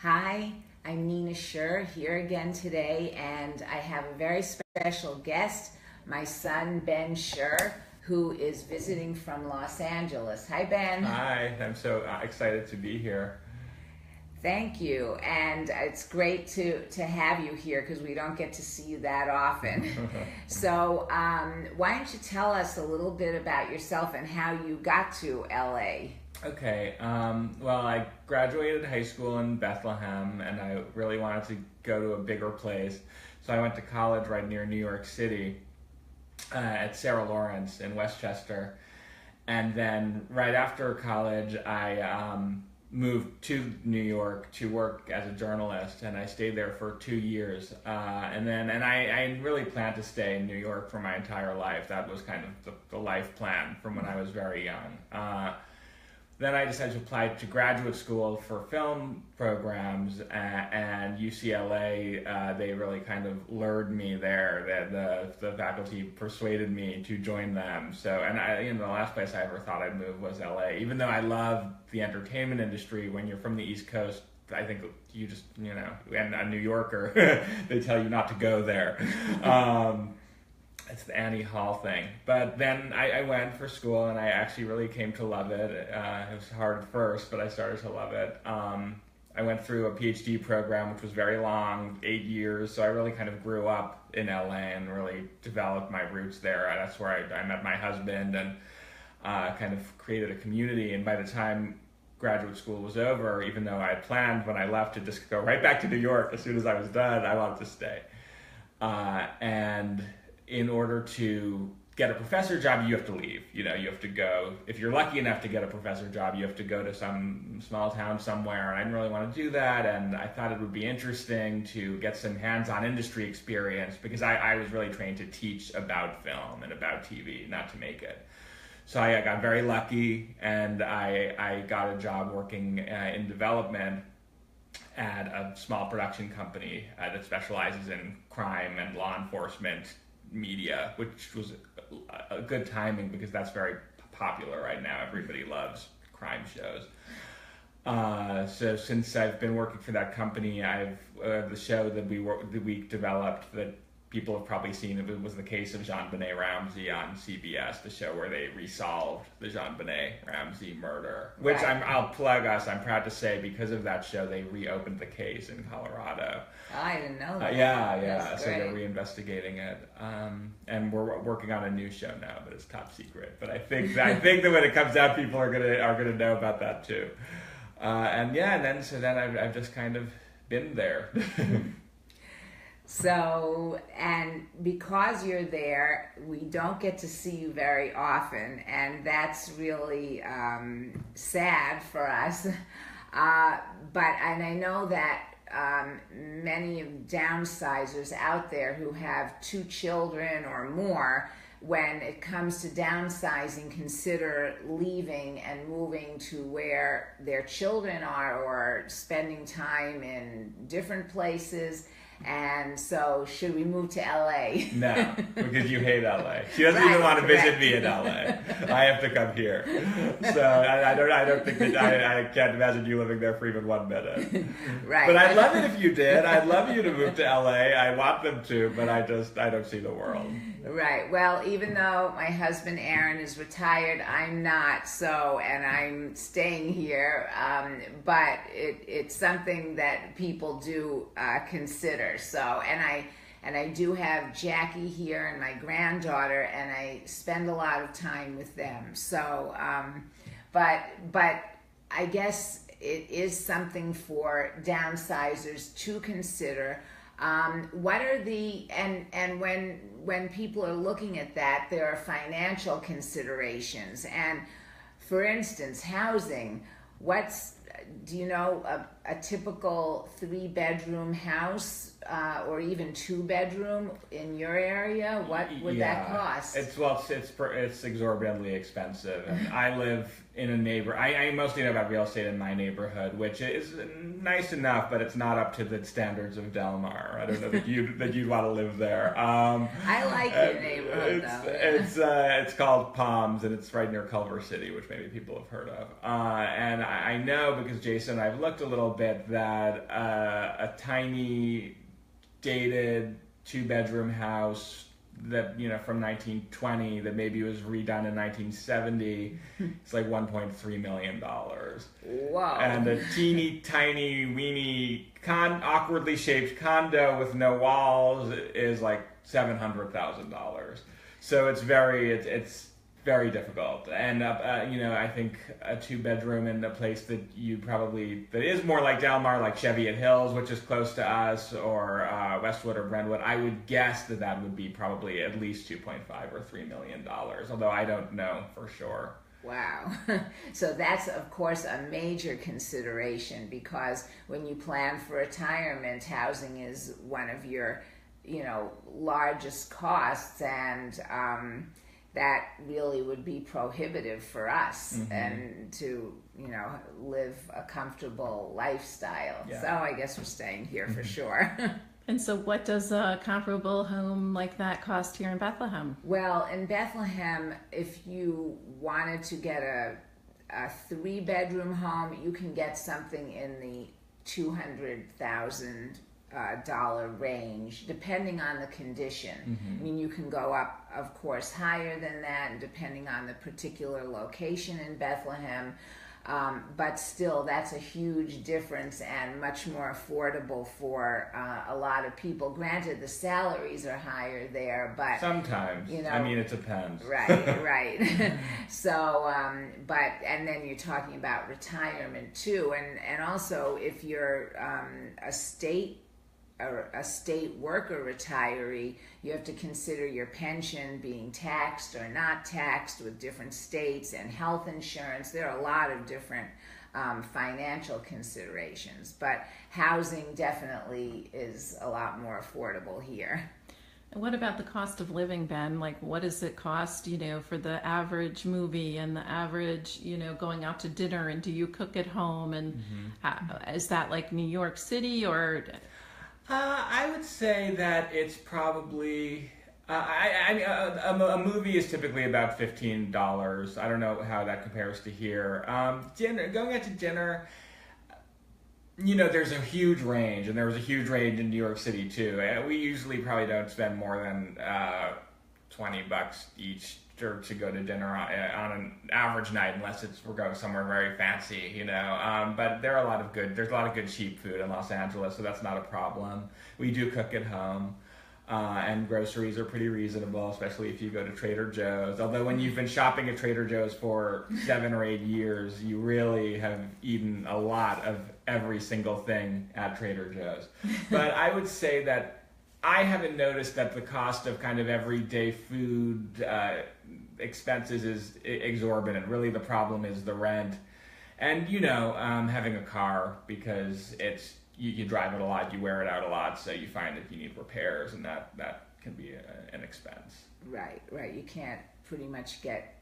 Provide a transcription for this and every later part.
Hi, I'm Nina Sher here again today, and I have a very special guest, my son Ben Sher, who is visiting from Los Angeles. Hi, Ben. Hi, I'm so excited to be here. Thank you, and it's great to have you here because we don't get to see you that often. So, why don't you tell us a little bit about yourself and how you got to LA? Okay, well, I graduated high school in Bethlehem and I really wanted to go to a bigger place. So I went to college right near New York City at Sarah Lawrence in Westchester. And then right after college, I moved to New York to work as a journalist, and I stayed there for 2 years. And I really planned to stay in New York for my entire life. That was kind of the life plan from when I was very young. Then I decided to apply to graduate school for film programs, and UCLA, they really kind of lured me there. The faculty persuaded me to join them. So, and the last place I ever thought I'd move was LA. Even though I love the entertainment industry, when you're from the East Coast, I think you just, and a New Yorker, they tell you not to go there. It's the Annie Hall thing. But then I went for school and I actually really came to love it. It was hard at first, but I started to love it. I went through a PhD program, which was very long, 8 years. So I really kind of grew up in LA and really developed my roots there. That's where I met my husband and kind of created a community. And by the time graduate school was over, even though I had planned when I left to just go right back to New York as soon as I was done, I wanted to stay. And in order to get a professor job, you have to leave. You have to go. If you're lucky enough to get a professor job, you have to go to some small town somewhere. And I didn't really want to do that. And I thought it would be interesting to get some hands-on industry experience because I was really trained to teach about film and about TV, not to make it. So I got very lucky, and I got a job working in development at a small production company that specializes in crime and law enforcement media, which was a good timing because that's very popular right now. Everybody loves crime shows. So since I've been working for that company, I've the show that we developed that people have probably seen, it was the case of JonBenet Ramsey on CBS, the show where they resolved the JonBenet Ramsey murder, which Right. I'll plug us. I'm proud to say because of that show, they reopened the case in Colorado. Oh, I didn't know that. Yeah. That's So they're great. reinvestigating it, and we're working on a new show now, but it's top secret. But I think that when it comes out, people are gonna know about that too. And then I've just kind of been there. So, and because you're there, we don't get to see you very often, and that's really sad for us. And I know that many downsizers out there who have 2 children or more, when it comes to downsizing, consider leaving and moving to where their children are or spending time in different places. And so, should we move to LA? No, because you hate LA. She doesn't Right, even want to correct. visit me in LA. I have to come here. So I don't think that I can't imagine you living there for even 1 minute. Right. But I'd love it if you did. I'd love you to move to LA. I want them to, but I don't see the world. Right. Well, even though my husband Aaron is retired, I'm not. And I'm staying here. But it's something that people do consider. So, and I do have Jackie here and my granddaughter, and I spend a lot of time with them. So, but I guess it is something for downsizers to consider. What are and when people are looking at that, there are financial considerations. And for instance, housing. Do you know a typical 3-bedroom house or even 2-bedroom in your area? What would that cost? It's exorbitantly expensive, and I live in a I mostly know about real estate in my neighborhood, which is nice enough, but it's not up to the standards of Del Mar. I don't know that you'd want to live there. I like your neighborhood though. It's called Palms, and it's right near Culver City, which maybe people have heard of. And I know because Jason and I've looked a little bit, that a tiny, dated 2-bedroom house that, from 1920 that maybe was redone in 1970, it's like $1.3 million. Wow. And a teeny tiny weeny awkwardly shaped condo with no walls is like $700,000. So it's very difficult. And I think a 2-bedroom in a place that is more like Del Mar, like Cheviot Hills, which is close to us, or Westwood or Brentwood, I would guess that would be probably at least $2.5 or $3 million, although I don't know for sure. Wow. So that's, of course, a major consideration, because when you plan for retirement, housing is one of your, largest costs, and that really would be prohibitive for us, and to, live a comfortable lifestyle. Yeah. So I guess we're staying here for sure. And so what does a comparable home like that cost here in Bethlehem? Well, in Bethlehem, if you wanted to get a 3-bedroom home, you can get something in the $200,000 range, depending on the condition. I mean, you can go up, of course, higher than that, and depending on the particular location in Bethlehem. But still, that's a huge difference and much more affordable for a lot of people. Granted, the salaries are higher there, but sometimes, it depends. Right. So, and then you're talking about retirement too, and also if you're a state worker retiree, you have to consider your pension being taxed or not taxed with different states, and health insurance. There are a lot of different financial considerations, but housing definitely is a lot more affordable here. And what about the cost of living, Ben? Like, what does it cost, for the average movie and the average, going out to dinner, and do you cook at home? And is that like New York City, or... I would say that it's probably, a movie is typically about $15. I don't know how that compares to here. Going out to dinner, there's a huge range, and there was a huge range in New York City too. We usually probably don't spend more than $20 each to go to dinner on an average night, unless we're going somewhere very fancy, But there's a lot of good cheap food in Los Angeles, so that's not a problem. We do cook at home, and groceries are pretty reasonable, especially if you go to Trader Joe's. Although when you've been shopping at Trader Joe's for 7 or 8 years, you really have eaten a lot of every single thing at Trader Joe's. But I would say that I haven't noticed that the cost of kind of everyday food expenses is exorbitant. Really, the problem is the rent, and having a car, because you drive it a lot, you wear it out a lot, so you find that you need repairs, and that can be an expense. Right. You can't pretty much get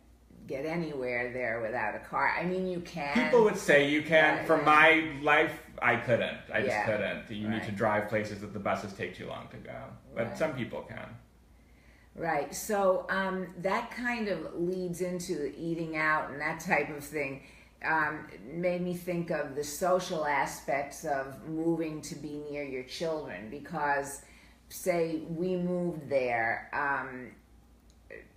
anywhere there without a car. I mean, you can. People would say you can. For my life, I couldn't. I just couldn't. You need to drive places that the buses take too long to go. But some people can. Right. So that kind of leads into eating out and that type of thing. Made me think of the social aspects of moving to be near your children, because, say, we moved there.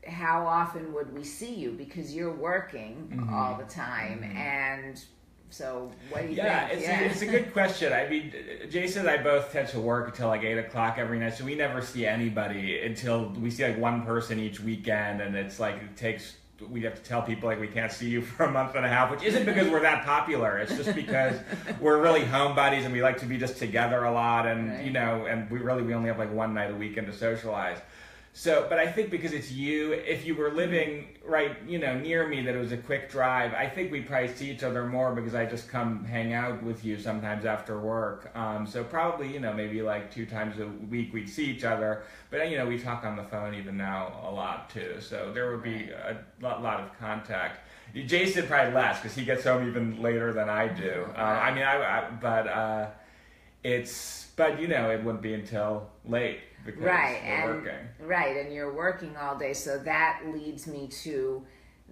How often would we see you? Because you're working all the time, and so what do you think? It's a good question. I mean, Jason and I both tend to work until like 8 o'clock every night, so we never see anybody until we see like one person each weekend, and it's like we have to tell people like we can't see you for a month and a half, which isn't because we're that popular. It's just because we're really home buddies and we like to be just together a lot, and and we only have like one night a weekend to socialize. So, but I think because it's you, if you were living right, near me, that it was a quick drive, I think we'd probably see each other more because I just come hang out with you sometimes after work. So probably, maybe like 2 times a week we'd see each other. But, we talk on the phone even now a lot too. So there would be a lot of contact. Jason probably less because he gets home even later than I do. It wouldn't be until late. Because we're working. Right, and you're working all day, so that leads me to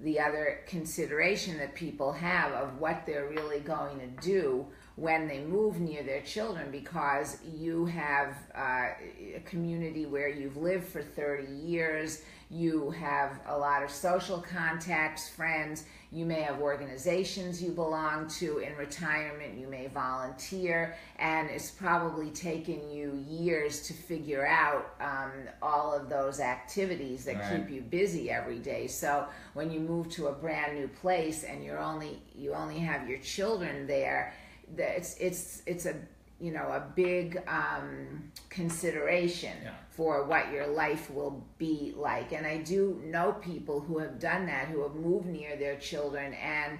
the other consideration that people have of what they're really going to do when they move near their children, because you have a community where you've lived for 30 years, you have a lot of social contacts, friends, you may have organizations you belong to in retirement, you may volunteer, and it's probably taken you years to figure out all of those activities that keep you busy every day. So when you move to a brand new place and you only have your children there, it's a a big consideration for what your life will be like. And I do know people who have done that, who have moved near their children, and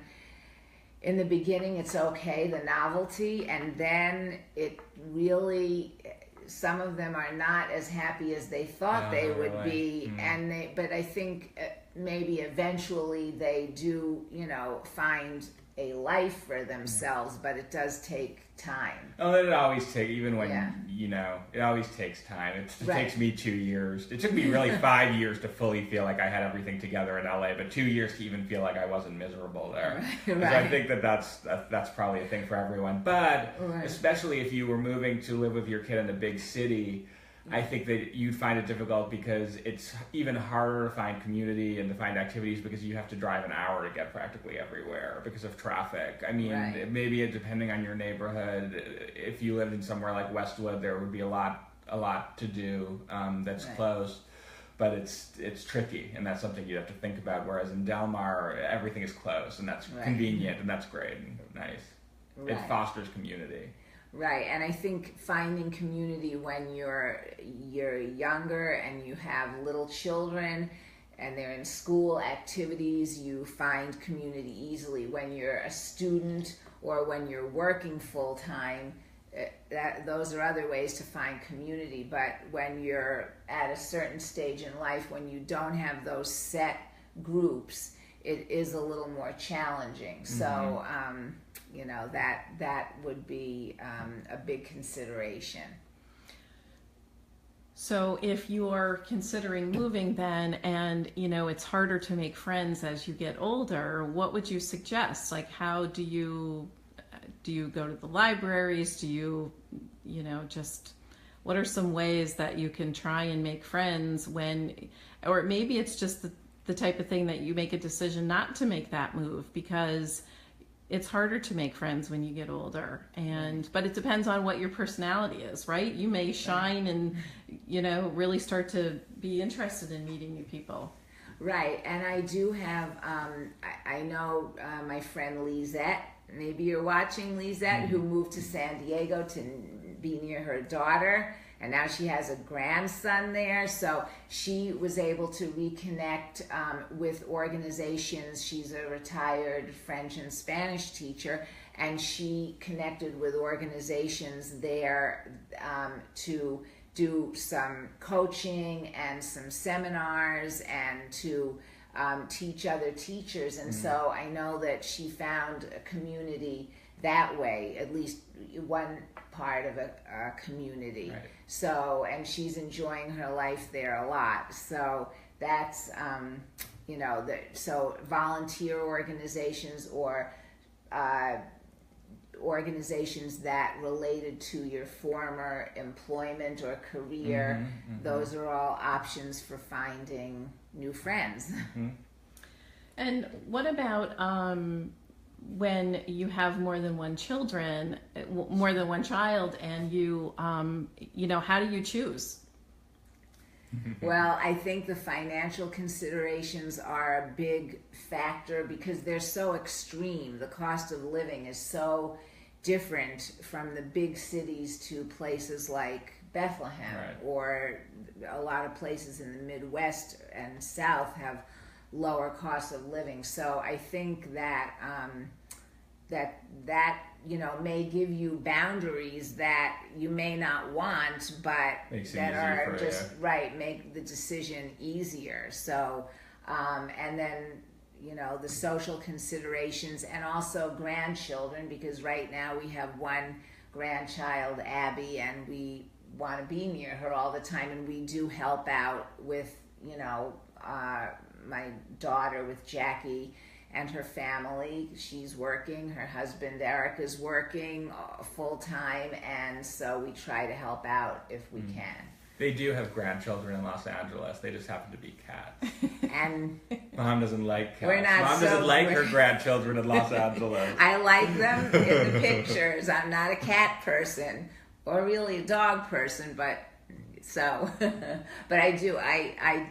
in the beginning it's okay, the novelty, and then it really, some of them are not as happy as they thought they would be. And but I think maybe eventually they do find a life for themselves, but it does take time. Oh, it always takes, even when, it always takes time. It takes me 2 years. It took me really 5 years to fully feel like I had everything together in LA, but 2 years to even feel like I wasn't miserable there. So I think that's probably a thing for everyone. But especially if you were moving to live with your kid in a big city, I think that you'd find it difficult because it's even harder to find community and to find activities because you have to drive an hour to get practically everywhere because of traffic. I mean, maybe depending on your neighborhood, if you lived in somewhere like Westwood, there would be a lot to do that's close, but it's tricky, and that's something you have to think about. Whereas in Del Mar, everything is close, and that's convenient, and that's great and nice. It fosters community. Right, and I think finding community when you're younger and you have little children and they're in school activities, you find community easily. When you're a student or when you're working full time, those are other ways to find community. But when you're at a certain stage in life, when you don't have those set groups, it is a little more challenging. So that would be a big consideration. So if you're considering moving then, and it's harder to make friends as you get older, what would you suggest? Like, how do you go to the libraries? Do you just, what are some ways that you can try and make friends or maybe it's just the type of thing that you make a decision not to make that move because it's harder to make friends when you get older, but it depends on what your personality is, right? You may shine and really start to be interested in meeting new people. Right, and I do have I know my friend Lisette, maybe you're watching, Lisette, who moved to San Diego to be near her daughter, and now she has a grandson there. So she was able to reconnect with organizations. She's a retired French and Spanish teacher, and she connected with organizations there to do some coaching and some seminars and to teach other teachers. And so I know that she found a community that way, at least one part of a community. Right. So, and she's enjoying her life there a lot. So that's, so volunteer organizations or organizations that related to your former employment or career, those are all options for finding new friends. And what about when you have more than one child, and you, how do you choose? Well, I think the financial considerations are a big factor because they're so extreme. The cost of living is so different from the big cities to places like Bethlehem, or a lot of places in the Midwest and South have lower cost of living. So I think that that may give you boundaries that you may not want, but that are just make the decision easier. So and then the social considerations, and also grandchildren, because right now we have one grandchild, Abby, and we want to be near her all the time, and we do help out with my daughter with Jackie and her family. She's working. Her husband Eric is working full time, and so we try to help out if we can. They do have grandchildren in Los Angeles. They just happen to be cats. And Mom doesn't like cats. We're not Mom doesn't like her grandchildren in Los Angeles. I like them in the pictures. I'm not a cat person or really a dog person, but I do. I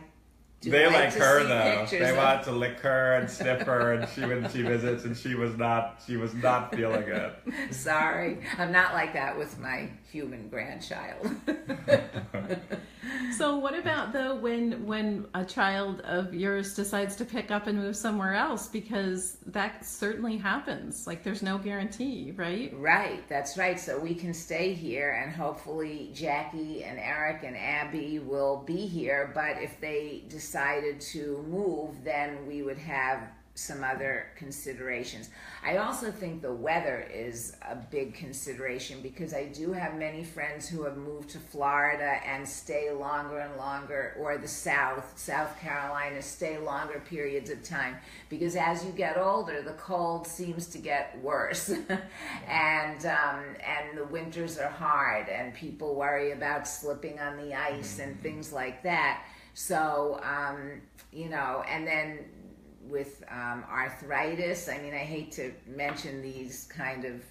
do. They like to her see though. pictures They of- want to lick her and sniff her, and when she visits, and she was not feeling it. Sorry, I'm not like that with my human grandchild. So what about though when a child of yours decides to pick up and move somewhere else, because that certainly happens. Like there's no guarantee, right? Right, that's right. So we can stay here, and hopefully Jackie and Eric and Abby will be here. But if they decided to move, then we would have some other considerations. I also think the weather is a big consideration, because I do have many friends who have moved to Florida and stay longer and longer, or the South Carolina, stay longer periods of time, because as you get older, the cold seems to get worse. and the winters are hard, and people worry about slipping on the ice and things like that. So, and then with arthritis, I mean, I hate to mention these kind of,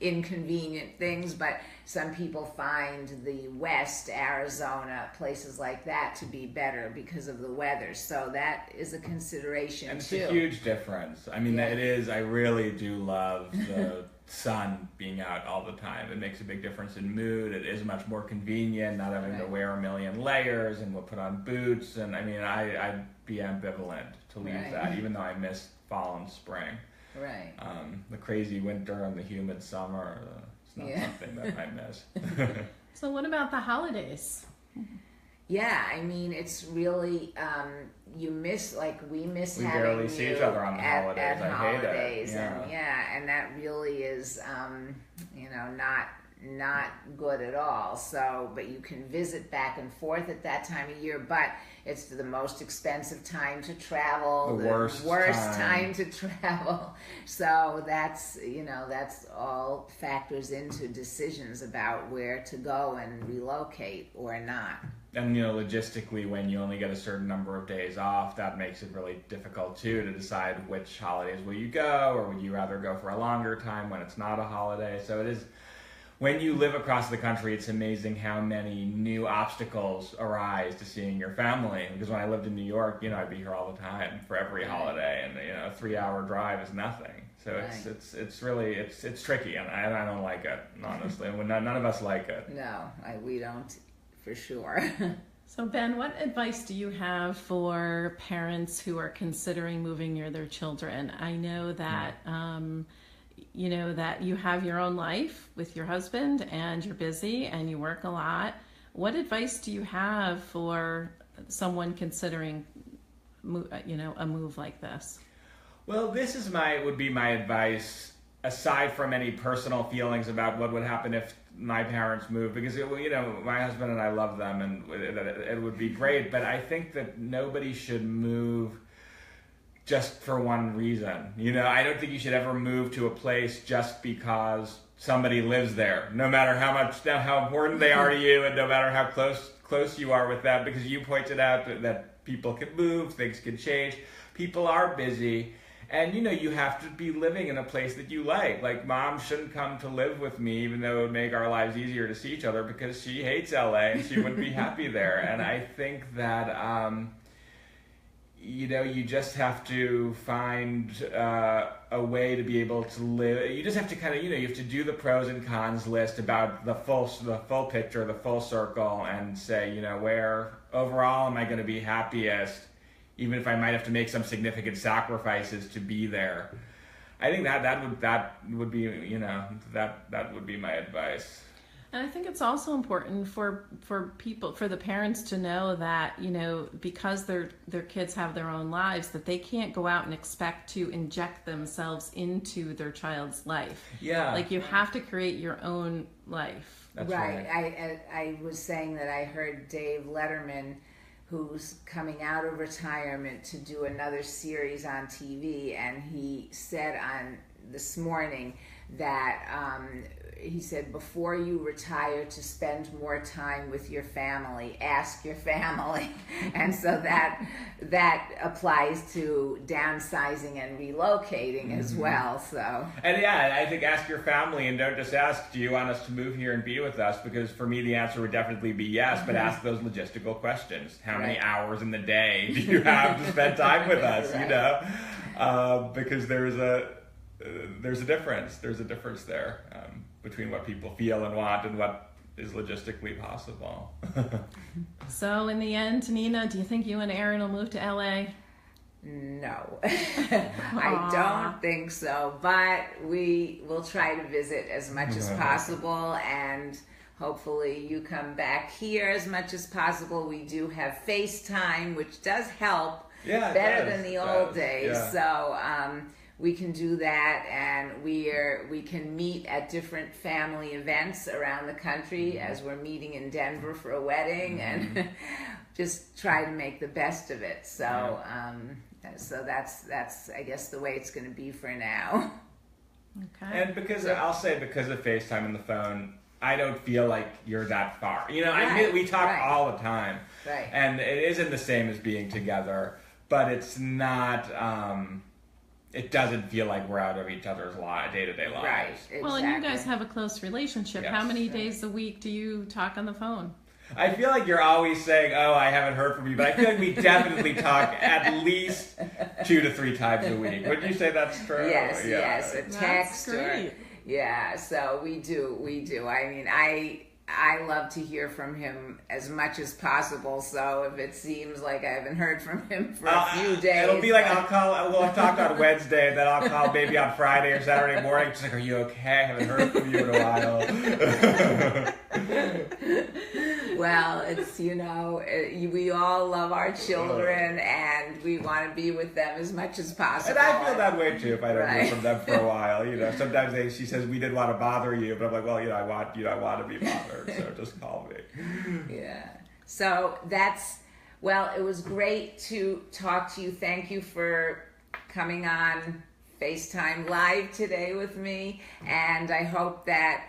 inconvenient things, but some people find the West, Arizona, places like that to be better because of the weather. So that is a consideration, And it's too. a huge difference. I mean, it is. I really do love the sun being out all the time. It makes a big difference in mood. It is much more convenient, not having to wear a million layers, and we'll put on boots. And I mean, I'd be ambivalent to leave that, even though I miss fall and spring. Right. The crazy winter and the humid summer, it's not something that I miss. So what about the holidays? Yeah, I mean, it's really, you miss, we miss We having barely see each other on the holidays. at I hate it. holidays. Yeah. And that really is, not good at all. So, but you can visit back and forth at that time of year, but it's the most expensive time to travel, The worst time to travel. So that's all factors into decisions about where to go and relocate or not. And logistically, when you only get a certain number of days off, that makes it really difficult too to decide which holidays will you go, or would you rather go for a longer time when it's not a holiday. So it is, when you live across the country, it's amazing how many new obstacles arise to seeing your family. Because when I lived in New York, I'd be here all the time for every holiday, and a 3-hour drive is nothing. So it's really tricky, and I don't like it, honestly. None of us like it. No, we don't, for sure. So Ben, what advice do you have for parents who are considering moving near their children? I know that that you have your own life with your husband, and you're busy and you work a lot. What advice do you have for someone considering a move like this? Well, this would be my advice, aside from any personal feelings about what would happen if my parents moved, because my husband and I love them, and it would be great. But I think that nobody should move just for one reason. I don't think you should ever move to a place just because somebody lives there, no matter how important they are to you, and no matter how close you are with them, because you pointed out that people can move, things can change, people are busy, and you have to be living in a place that you like. Like, Mom shouldn't come to live with me, even though it would make our lives easier to see each other, because she hates LA and she wouldn't be happy there. And I think that you just have to find a way to be able to live. You just have to kind of, you have to do the pros and cons list about the full picture, the full circle, and say, where overall am I going to be happiest, even if I might have to make some significant sacrifices to be there. I think that would be that would be my advice. And I think it's also important for the parents to know that, because their kids have their own lives, that they can't go out and expect to inject themselves into their child's life. Yeah. Like, you have to create your own life. That's right. I was saying that I heard Dave Letterman, who's coming out of retirement to do another series on TV, and he said on this morning that he said, before you retire, to spend more time with your family, ask your family. And so that applies to downsizing and relocating as well. So, and yeah, I think ask your family, and don't just ask, do you want us to move here and be with us? Because for me, the answer would definitely be yes, but ask those logistical questions. How many hours in the day do you have to spend time with us? You know, because there's a difference. There's a difference there between what people feel and want and what is logistically possible. So in the end, Nina, do you think you and Aaron will move to LA? No, I don't think so, but we will try to visit as much as possible, and hopefully you come back here as much as possible. We do have FaceTime, which does help better than the old days. Yeah. So we can do that, and we can meet at different family events around the country, as we're meeting in Denver for a wedding, and just try to make the best of it. So so that's I guess the way it's going to be for now. Okay. And because I'll say, because of FaceTime and the phone, I don't feel like you're that far. You know, we talk all the time, and it isn't the same as being together, but it's not. It doesn't feel like we're out of each other's day-to-day lives. Right, exactly. Well, and you guys have a close relationship. Yes. How many days a week do you talk on the phone? I feel like you're always saying, oh, I haven't heard from you, but I feel like we definitely talk at least 2 to 3 times a week. Would you say that's true? Yes, yes, a text. That's great. So we do. I mean, I love to hear from him as much as possible. So if it seems like I haven't heard from him for a few days, it'll be like we'll talk on Wednesday, then I'll call maybe on Friday or Saturday morning. Just like, are you okay? I haven't heard from you in a while. Well, it's, we all love our children, and we want to be with them as much as possible. And I feel that way too if I don't hear from them for a while. Sometimes she says, we didn't want to bother you, but I'm like, well, I want to be bothered, so just call me. Yeah. So it was great to talk to you. Thank you for coming on FaceTime Live today with me, and I hope that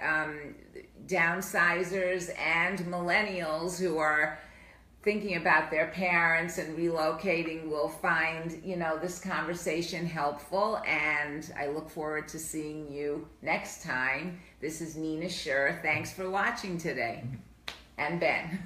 downsizers and millennials who are thinking about their parents and relocating will find, this conversation helpful, and I look forward to seeing you next time. This is Nina Sher. Thanks for watching today. And Ben.